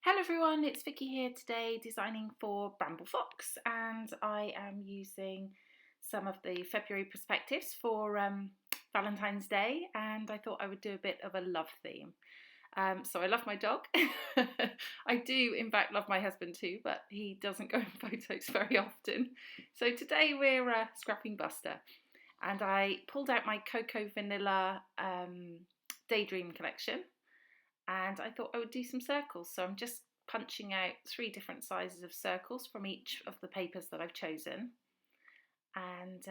Hello everyone, it's Vicki here today designing for Bramble Fox, and I am using some of the February Perspectives for Valentine's Day, and I thought I would do a bit of a love theme. So I love my dog. I do in fact love my husband too, but he doesn't go in photos very often. So today we're scrapping Buster, and I pulled out my Cocoa Vanilla Daydream collection. And I thought I would do some circles. So I'm just punching out 3 different sizes of circles from each of the papers that I've chosen. And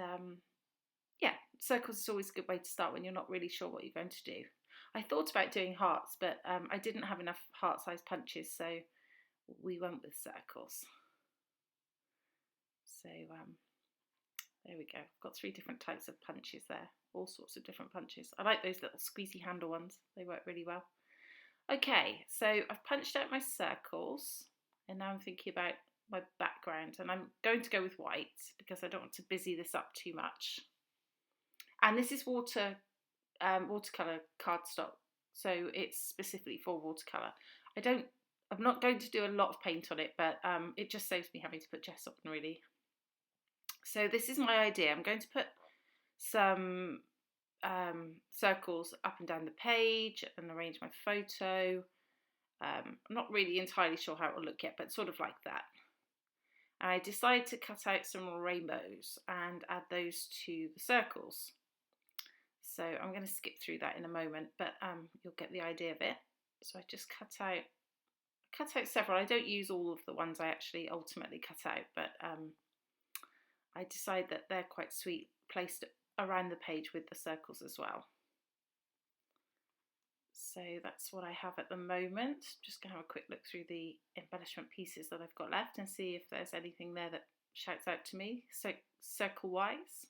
yeah, circles is always a good way to start when you're not really sure what you're going to do. I thought about doing hearts, but I didn't have enough heart-sized punches, so we went with circles. So there we go. I've got 3 different types of punches there, all sorts of different punches. I like those little squeezy handle ones. They work really well. Okay, so I've punched out my circles, and now I'm thinking about my background, and I'm going to go with white because I don't want to busy this up too much. And this is watercolour cardstock, so it's specifically for watercolour. I'm not going to do a lot of paint on it, but it just saves me having to put gesso on really. So this is my idea. I'm going to put some circles up and down the page and arrange my photo. I'm not really entirely sure how it will look yet, but sort of like that. And I decided to cut out some rainbows and add those to the circles. So I'm going to skip through that in a moment, but you'll get the idea of it. So I just cut out several. I don't use all of the ones I actually ultimately cut out, but I decide that they're quite sweet, placed around the page with the circles as well. So that's what I have at the moment. Just going to have a quick look through the embellishment pieces that I've got left and see if there's anything there that shouts out to me, so circle wise.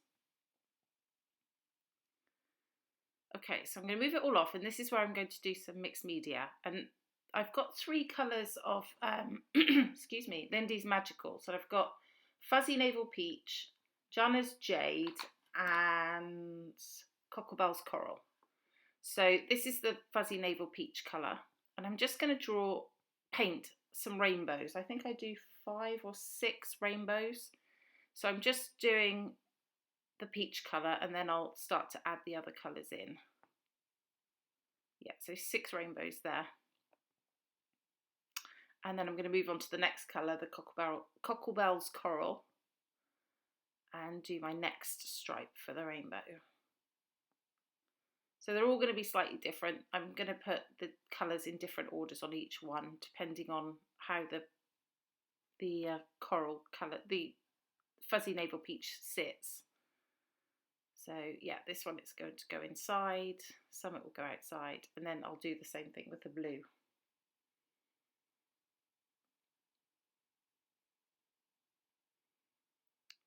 Okay, so I'm going to move it all off, and this is where I'm going to do some mixed media. And I've got 3 colours of, excuse me, Lindy's Magical. So I've got Fuzzy Navel Peach, Jana's Jade, and Cocklebell's Coral. So this is the Fuzzy Navel Peach colour, and I'm just going to paint some rainbows. I think I do 5 or 6 rainbows. So I'm just doing the peach colour, and then I'll start to add the other colours in. Yeah, so 6 rainbows there. And then I'm going to move on to the next colour, the Cocklebell's Coral, and do my next stripe for the rainbow. So they're all going to be slightly different. I'm going to put the colours in different orders on each one, depending on how the coral colour, the Fuzzy Navel Peach sits. So yeah, this one is going to go inside, some it will go outside, and then I'll do the same thing with the blue.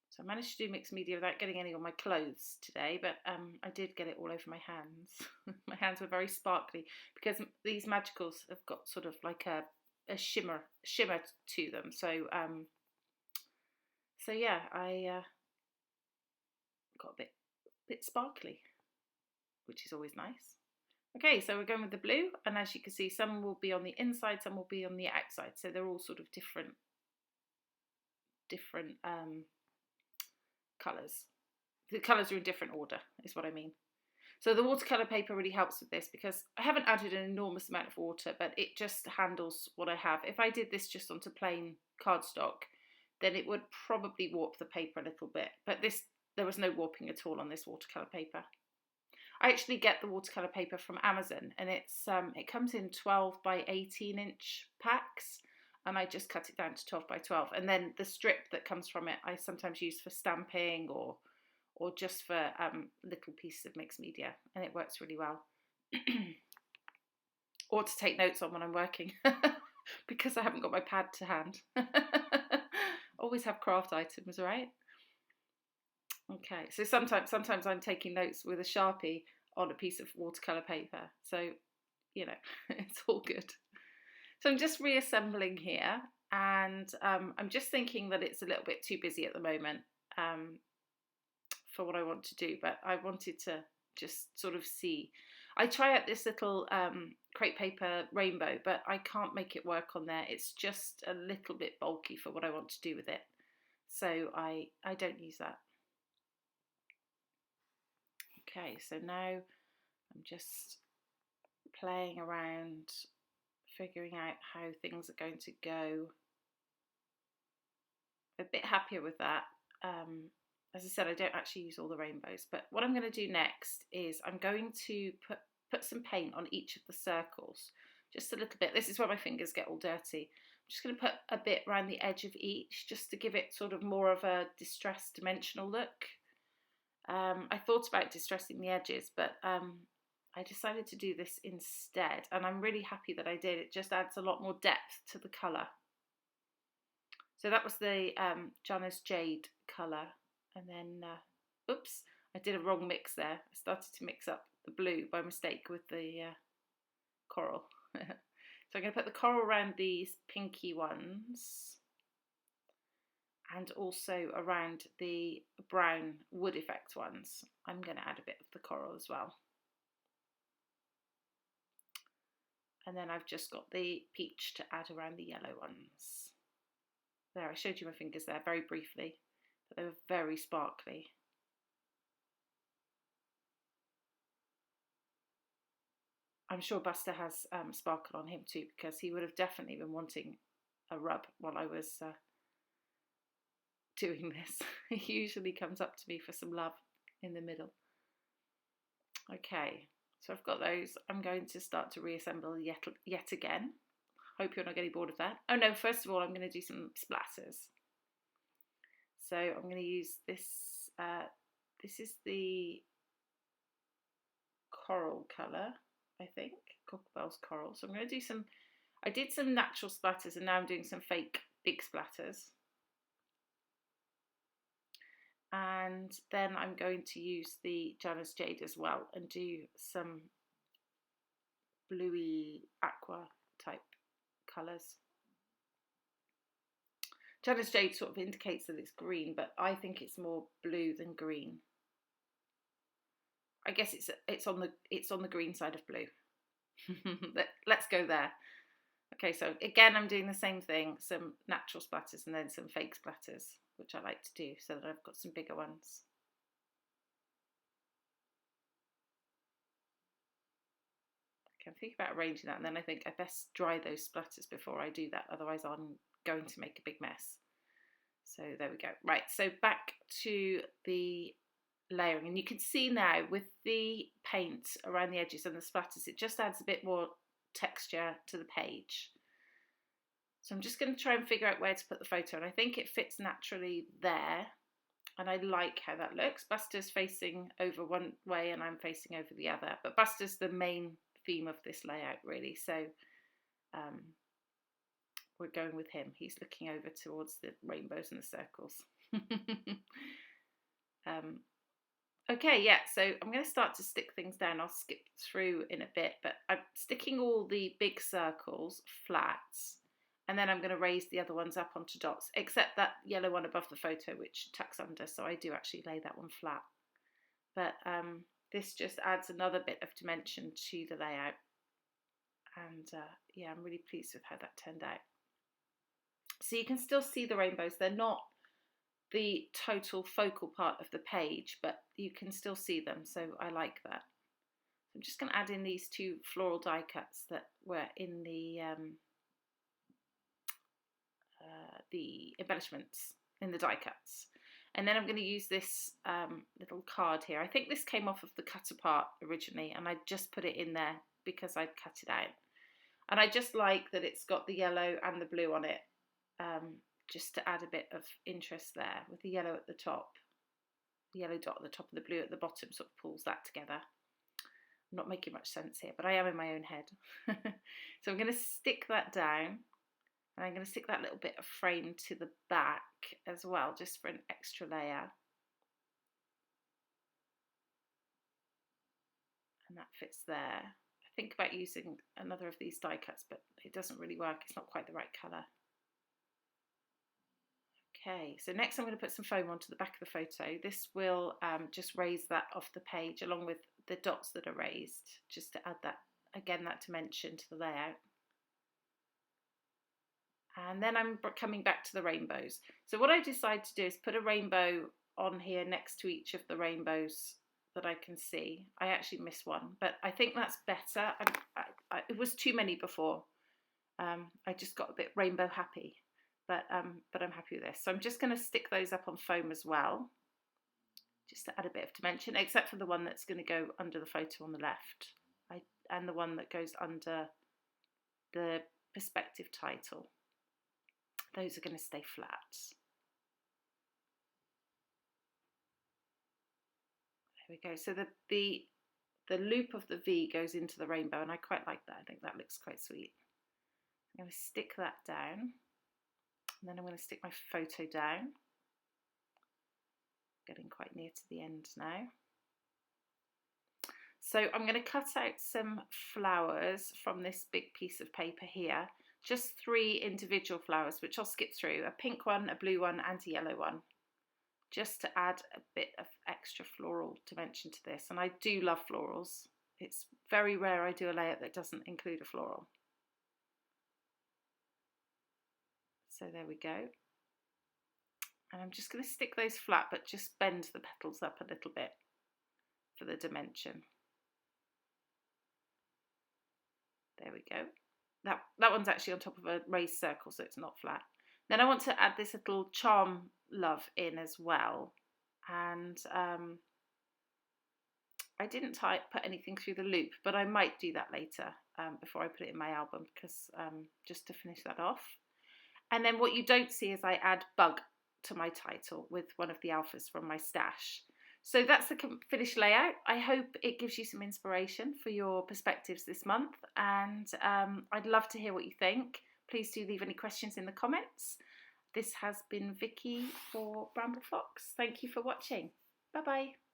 So I managed to do mixed media without getting any on my clothes today, but I did get it all over my hands. My hands were very sparkly because these magicals have got sort of like a shimmer to them. So so yeah, I got a bit sparkly, which is always nice. Okay, so we're going with the blue, and as you can see, some will be on the inside, some will be on the outside. So they're all sort of different colours. The colours are in different order, is what I mean. So the watercolour paper really helps with this because I haven't added an enormous amount of water, but it just handles what I have. If I did this just onto plain cardstock, then it would probably warp the paper a little bit. But there was no warping at all on this watercolour paper. I actually get the watercolour paper from Amazon, and it comes in 12 by 18 inch packs. And I just cut it down to 12 by 12. And then the strip that comes from it, I sometimes use for stamping or just for little pieces of mixed media. And it works really well. Or to take notes on when I'm working, because I haven't got my pad to hand. Always have craft items, right? Okay, so sometimes I'm taking notes with a Sharpie on a piece of watercolour paper. So, you know, it's all good. So I'm just reassembling here, and I'm just thinking that it's a little bit too busy at the moment for what I want to do, but I wanted to just sort of see. I try out this little crepe paper rainbow, but I can't make it work on there. It's just a little bit bulky for what I want to do with it. So I don't use that. Okay, so now I'm just playing around, figuring out how things are going to go. A bit happier with that. As I said, I don't actually use all the rainbows, but what I'm going to do next is I'm going to put some paint on each of the circles, just a little bit. This is where my fingers get all dirty. I'm just going to put a bit around the edge of each, just to give it sort of more of a distressed dimensional look. I thought about distressing the edges, but I decided to do this instead, and I'm really happy that I did. It just adds a lot more depth to the colour. So that was the Jana's Jade colour, and then, oops, I did a wrong mix there. I started to mix up the blue by mistake with the coral. So I'm going to put the coral around these pinky ones, and also around the brown wood effect ones. I'm going to add a bit of the coral as well. And then I've just got the peach to add around the yellow ones. There, I showed you my fingers there very briefly, but they were very sparkly. I'm sure Buster has sparkle on him too, because he would have definitely been wanting a rub while I was doing this. He usually comes up to me for some love in the middle. Okay, so I've got those. I'm going to start to reassemble yet again. Hope you're not getting bored of that. Oh no, first of all, I'm going to do some splatters. So I'm going to use this, this is the coral colour, I think, Cocklebell's coral. So I'm going to do some, I did some natural splatters, and now I'm doing some fake big splatters. And then I'm going to use the Jana's Jade as well and do some bluey aqua type colours. Jana's Jade sort of indicates that it's green, but I think it's more blue than green. I guess it's on the green side of blue. Let's go there. Okay, so again, I'm doing the same thing, some natural splatters and then some fake splatters, which I like to do so that I've got some bigger ones. Okay, I'm thinking about arranging that, and then I think I best dry those splatters before I do that, otherwise I'm going to make a big mess. So there we go. Right, so back to the layering, and you can see now with the paint around the edges and the splatters, it just adds a bit more texture to the page. So I'm just going to try and figure out where to put the photo, and I think it fits naturally there, and I like how that looks. Buster's facing over one way and I'm facing over the other, but Buster's the main theme of this layout really, so we're going with him. He's looking over towards the rainbows and the circles. Okay, yeah, so I'm going to start to stick things down. I'll skip through in a bit, but I'm sticking all the big circles flat, and then I'm going to raise the other ones up onto dots, except that yellow one above the photo, which tucks under, so I do actually lay that one flat. But this just adds another bit of dimension to the layout, and yeah, I'm really pleased with how that turned out. So you can still see the rainbows. They're not the total focal part of the page, but you can still see them, so I like that. So I'm just going to add in these two floral die cuts that were in the embellishments in the die cuts, and then I'm going to use this little card here. I think this came off of the cut apart originally, and I just put it in there because I'd cut it out, and I just like that it's got the yellow and the blue on it, just to add a bit of interest there, with the yellow at the top, the yellow dot at the top and the blue at the bottom sort of pulls that together. I'm not making much sense here, but I am in my own head. So I'm going to stick that down, and I'm going to stick that little bit of frame to the back as well, just for an extra layer. And that fits there. I think about using another of these die cuts, but it doesn't really work. It's not quite the right colour. Okay, so next I'm going to put some foam onto the back of the photo. This will just raise that off the page along with the dots that are raised, just to add that, again, that dimension to the layout. And then I'm coming back to the rainbows. So what I decided to do is put a rainbow on here next to each of the rainbows that I can see. I actually missed one, but I think that's better. It was too many before. I just got a bit rainbow happy, but I'm happy with this. So I'm just going to stick those up on foam as well, just to add a bit of dimension, except for the one that's going to go under the photo on the left, and the one that goes under the perspective title. Those are going to stay flat. There we go. So the loop of the V goes into the rainbow, and I quite like that. I think that looks quite sweet. I'm going to stick that down, and then I'm going to stick my photo down. Getting quite near to the end now. So I'm going to cut out some flowers from this big piece of paper here. Just 3 individual flowers, which I'll skip through. A pink one, a blue one, and a yellow one. Just to add a bit of extra floral dimension to this. And I do love florals. It's very rare I do a layout that doesn't include a floral. So there we go. And I'm just going to stick those flat, but just bend the petals up a little bit for the dimension. There we go. That one's actually on top of a raised circle, so it's not flat. Then I want to add this little charm love in as well. And I didn't put anything through the loop, but I might do that later before I put it in my album, because just to finish that off. And then what you don't see is I add bug to my title with one of the alphas from my stash. So that's the finished layout. I hope it gives you some inspiration for your perspectives this month, and I'd love to hear what you think. Please do leave any questions in the comments. This has been Vicky for Bramble Fox. Thank you for watching. Bye bye.